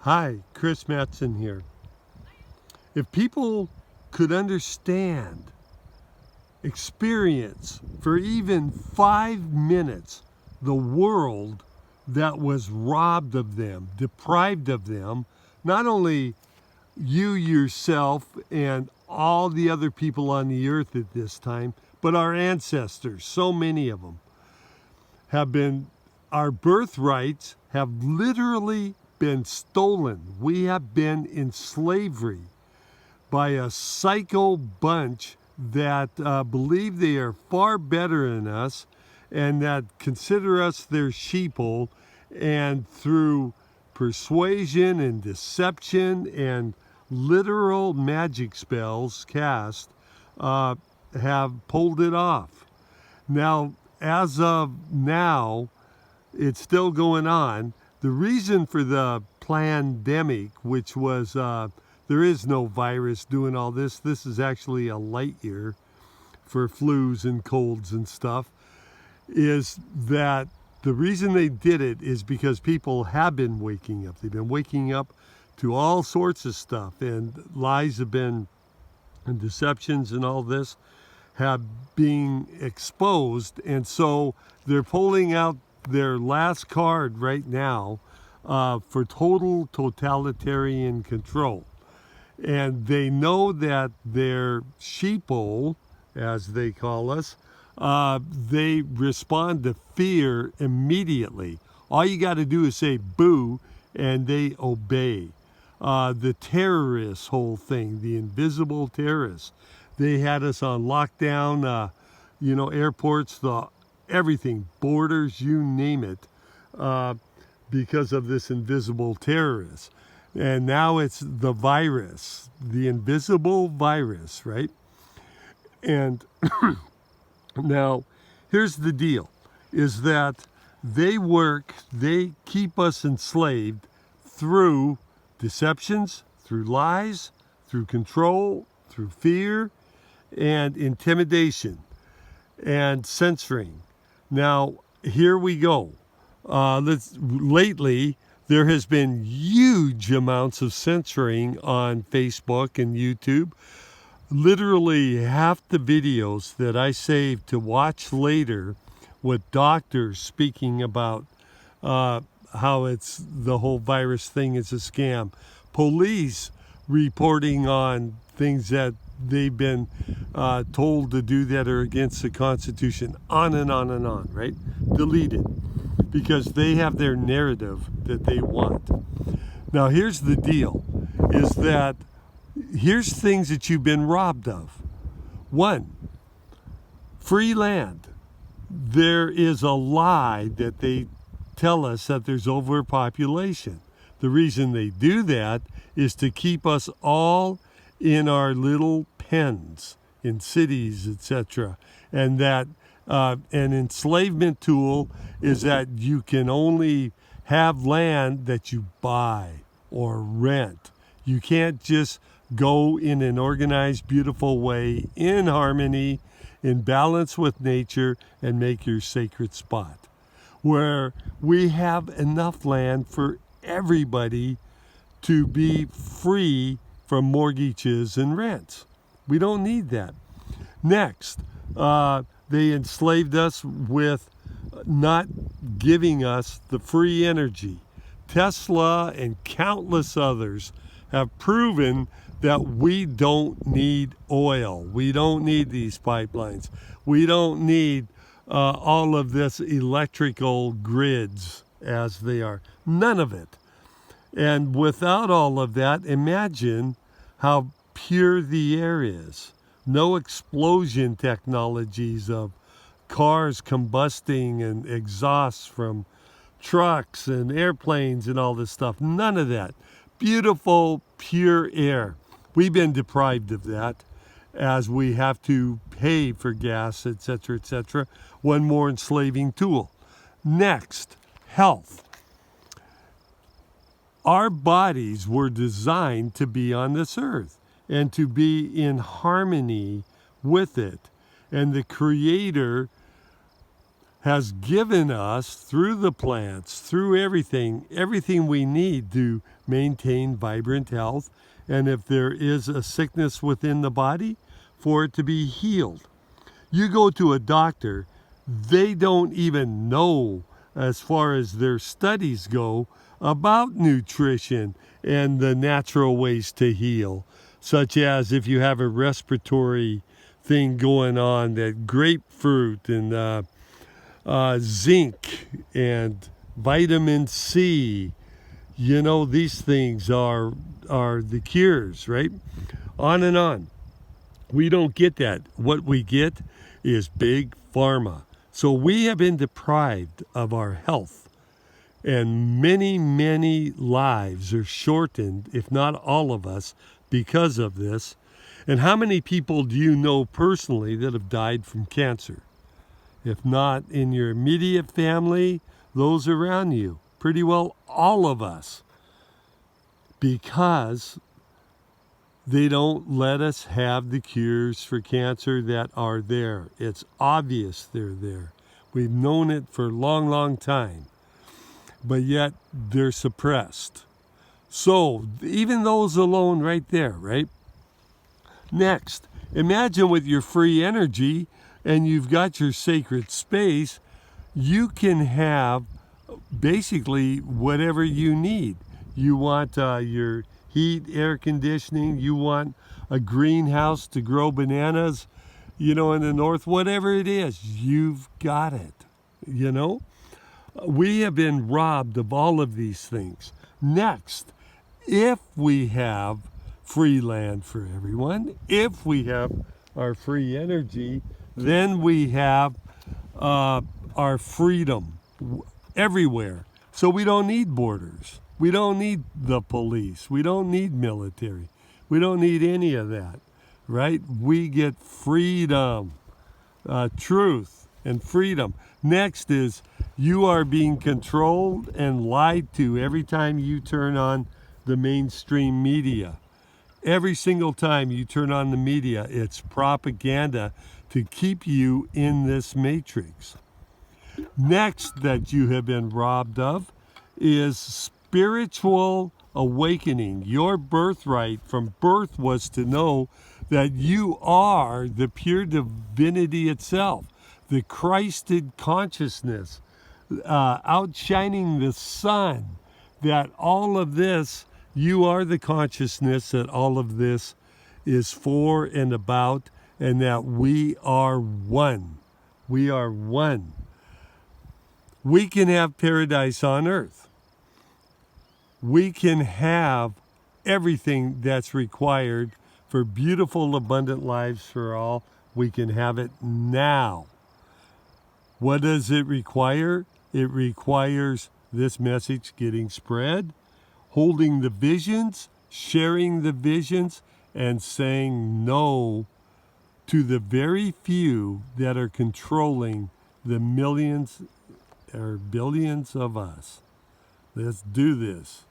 Hi, Chris Mattson here. If people could understand, experience for even 5 minutes the world that was robbed of them, deprived of them, not only you yourself and all the other people on the earth at this time, but our ancestors, so many of them, have been, our birthrights have literally been stolen. We have been in slavery by a psycho bunch that believe they are far better than us and that consider us their sheeple, and through persuasion and deception and literal magic spells cast, have pulled it off. Now, as of now, it's still going on. The reason for the pandemic, which was there is no virus doing all this. This is actually a light year for flus and colds and stuff, is that the reason they did it is because people have been waking up. They've been waking up to all sorts of stuff, and lies have been, and deceptions and all this have been exposed. And so they're pulling out their last card right now for total totalitarian control. And they know that their sheeple, as they call us, they respond to fear immediately. All you got to do is say boo, and they obey. The terrorists, whole thing, the invisible terrorists, they had us on lockdown, airports, everything, borders, you name it, because of this invisible terrorist. And now it's the virus, the invisible virus, right? And now, here's the deal, is that they keep us enslaved through deceptions, through lies, through control, through fear, and intimidation, and censoring. Now, here we go. Lately, there has been huge amounts of censoring on Facebook and YouTube. Literally half the videos that I saved to watch later with doctors speaking about how it's the whole virus thing is a scam. Police reporting on things that they've been told to do that are against the Constitution, on and on and on, right? Deleted, because they have their narrative that they want. Now, here's the deal, is that here's things that you've been robbed of. One, free land. There is a lie that they tell us that there's overpopulation. The reason they do that is to keep us all in our little pens in cities, etc. And that an enslavement tool is that you can only have land that you buy or rent. You can't just go in an organized, beautiful way, in harmony, in balance with nature, and make your sacred spot. Where we have enough land for everybody to be free from mortgages and rents. We don't need that. Next, they enslaved us with not giving us the free energy. Tesla and countless others have proven that we don't need oil. We don't need these pipelines. We don't need all of this electrical grids as they are. None of it. And without all of that, imagine how pure the air is. No explosion technologies of cars combusting and exhausts from trucks and airplanes and all this stuff. None of that. Beautiful, pure air. We've been deprived of that as we have to pay for gas, etc., etc. One more enslaving tool. Next, health. Our bodies were designed to be on this earth and to be in harmony with it. And the Creator has given us, through the plants, through everything we need to maintain vibrant health, and if there is a sickness within the body, for it to be healed. You go to a doctor, they don't even know, as far as their studies go, about nutrition and the natural ways to heal, such as if you have a respiratory thing going on, that grapefruit and zinc and vitamin C, these things are the cures, right? On and on. We don't get that. What we get is big pharma. So we have been deprived of our health, and many, many lives are shortened, if not all of us, because of this. And how many people do you know personally that have died from cancer? If not in your immediate family, those around you. Pretty well all of us. Because they don't let us have the cures for cancer that are there. It's obvious they're there. We've known it for a long, long time. But yet they're suppressed. So even those alone right there, right? Next, imagine with your free energy and you've got your sacred space, you can have basically whatever you need. You want your heat, air conditioning, you want a greenhouse to grow bananas, in the north, whatever it is, you've got it, We have been robbed of all of these things. Next, if we have free land for everyone, if we have our free energy, then we have our freedom everywhere. So we don't need borders. We don't need the police. We don't need military. We don't need any of that, right? We get freedom, truth, and freedom. Next is you are being controlled and lied to every time you turn on the mainstream media. Every single time you turn on the media, it's propaganda to keep you in this matrix. Next that you have been robbed of is spiritual awakening. Your birthright from birth was to know that you are the pure divinity itself, the Christed consciousness, outshining the sun, that all of this, you are the consciousness that all of this is for and about, and that we are one. We are one. We can have paradise on earth. We can have everything that's required for beautiful, abundant lives for all. We can have it now. What does it require? It requires this message getting spread, holding the visions, sharing the visions, and saying no to the very few that are controlling the millions or billions of us. Let's do this.